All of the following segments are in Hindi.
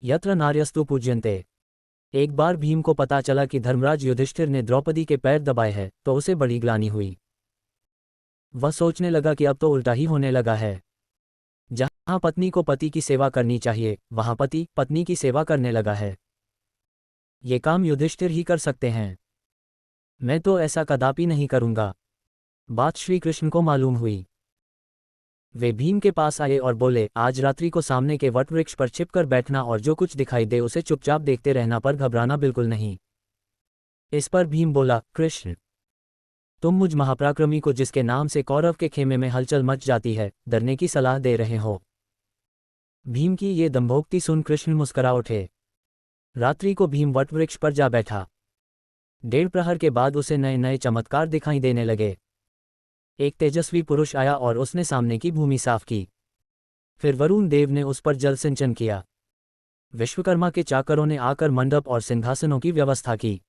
यत्र नार्यस्तु पूज्यन्ते। एक बार भीम को पता चला कि धर्मराज युधिष्ठिर ने द्रौपदी के पैर दबाए हैं तो उसे बड़ी ग्लानि हुई। वह सोचने लगा कि अब तो उल्टा ही होने लगा है। जहां पत्नी को पति की सेवा करनी चाहिए वहां पति पत्नी की सेवा करने लगा है। ये काम युधिष्ठिर ही कर सकते हैं, मैं तो ऐसा कदापि नहीं करूंगा। बात श्री कृष्ण को मालूम हुई। वे भीम के पास आए और बोले, आज रात्रि को सामने के वटवृक्ष पर छिपकर बैठना और जो कुछ दिखाई दे उसे चुपचाप देखते रहना, पर घबराना बिल्कुल नहीं। इस पर भीम बोला, कृष्ण, तुम मुझ महापराक्रमी को, जिसके नाम से कौरव के खेमे में हलचल मच जाती है, डरने की सलाह दे रहे हो। भीम की ये दंभोक्ति सुन कृष्ण मुस्करा उठे। रात्रि को भीम वटवृक्ष पर जा बैठा। 1.5 प्रहर के बाद उसे नए नए चमत्कार दिखाई देने लगे। एक तेजस्वी पुरुष आया और उसने सामने की भूमि साफ की। फिर वरुण देव ने उस पर जल सिंचन किया। विश्वकर्मा के चाकरों ने आकर मंडप और सिंहासनों की व्यवस्था की।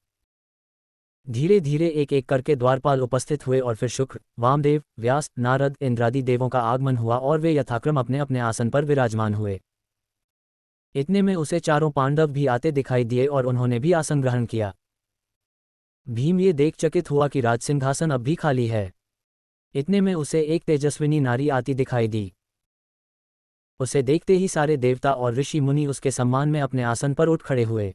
धीरे धीरे एक एक करके द्वारपाल उपस्थित हुए और फिर शुक्र, वामदेव, व्यास, नारद, इंद्रादि देवों का आगमन हुआ और वे यथाक्रम अपने अपने आसन पर विराजमान हुए। इतने में उसे चारों पांडव भी आते दिखाई दिए और उन्होंने भी आसन ग्रहण किया। भीम ये देख चकित हुआ कि राजसिंहासन अब भी खाली है। इतने में उसे एक तेजस्विनी नारी आती दिखाई दी। उसे देखते ही सारे देवता और ऋषि मुनि उसके सम्मान में अपने आसन पर उठ खड़े हुए।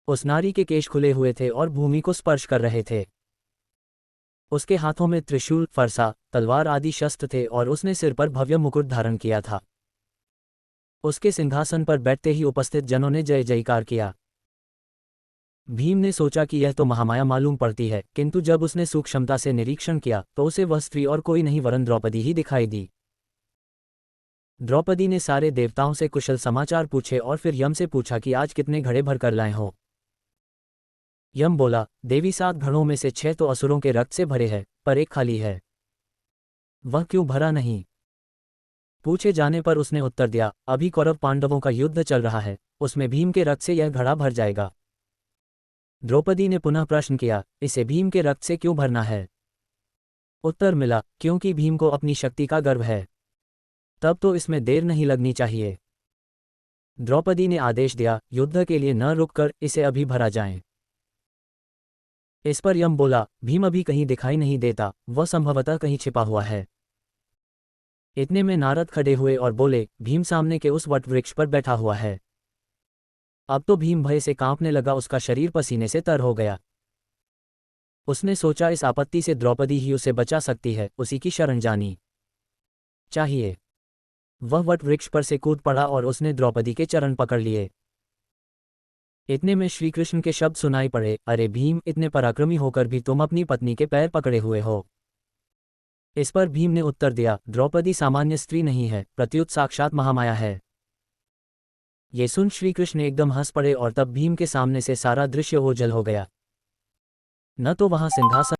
उस नारी के केश खुले हुए थे और भूमि को स्पर्श कर रहे थे। उसके हाथों में त्रिशूल, फरसा, तलवार आदि शस्त्र थे और उसने सिर पर भव्य मुकुट धारण किया था। उसके सिंहासन पर बैठते ही उपस्थित जनों ने जय जयकार किया। भीम ने सोचा कि यह तो महामाया मालूम पड़ती है, किंतु जब उसने सूक्ष्मता से निरीक्षण किया तो उसे वह स्त्री और कोई नहीं वरन द्रौपदी ही दिखाई दी। द्रौपदी ने सारे देवताओं से कुशल समाचार पूछे और फिर यम से पूछा कि आज कितने घड़े भरकर लाए हो। यम बोला, देवी, 7 घड़ों में से 6 तो असुरों के रक्त से भरे हैं, पर एक खाली है। वह क्यों भरा नहीं? पूछे जाने पर उसने उत्तर दिया, अभी कौरव पांडवों का युद्ध चल रहा है, उसमें भीम के रक्त से यह घड़ा भर जाएगा। द्रौपदी ने पुनः प्रश्न किया, इसे भीम के रक्त से क्यों भरना है? उत्तर मिला, क्योंकि भीम को अपनी शक्ति का गर्व है। तब तो इसमें देर नहीं लगनी चाहिए। द्रौपदी ने आदेश दिया, युद्ध के लिए न रुककर इसे अभी भरा जाए। इस पर यम बोला, भीम अभी कहीं दिखाई नहीं देता, वह संभवतः कहीं छिपा हुआ है। इतने में नारद खड़े हुए और बोले, भीम सामने के उस वटवृक्ष पर बैठा हुआ है। अब तो भीम भय से कांपने लगा, उसका शरीर पसीने से तर हो गया। उसने सोचा इस आपत्ति से द्रौपदी ही उसे बचा सकती है, उसी की शरण जानी चाहिए। वह वटवृक्ष पर से कूद पड़ा और उसने द्रौपदी के चरण पकड़ लिए। इतने में श्री कृष्ण के शब्द सुनाई पड़े, अरे भीम, इतने पराक्रमी होकर भी तुम अपनी पत्नी के पैर पकड़े हुए हो। इस पर भीम ने उत्तर दिया, द्रौपदी सामान्य स्त्री नहीं है, प्रत्युत साक्षात महामाया है। ये सुन श्री कृष्ण एकदम हंस पड़े और तब भीम के सामने से सारा दृश्य ओझल हो गया। न तो वहां सिंहासन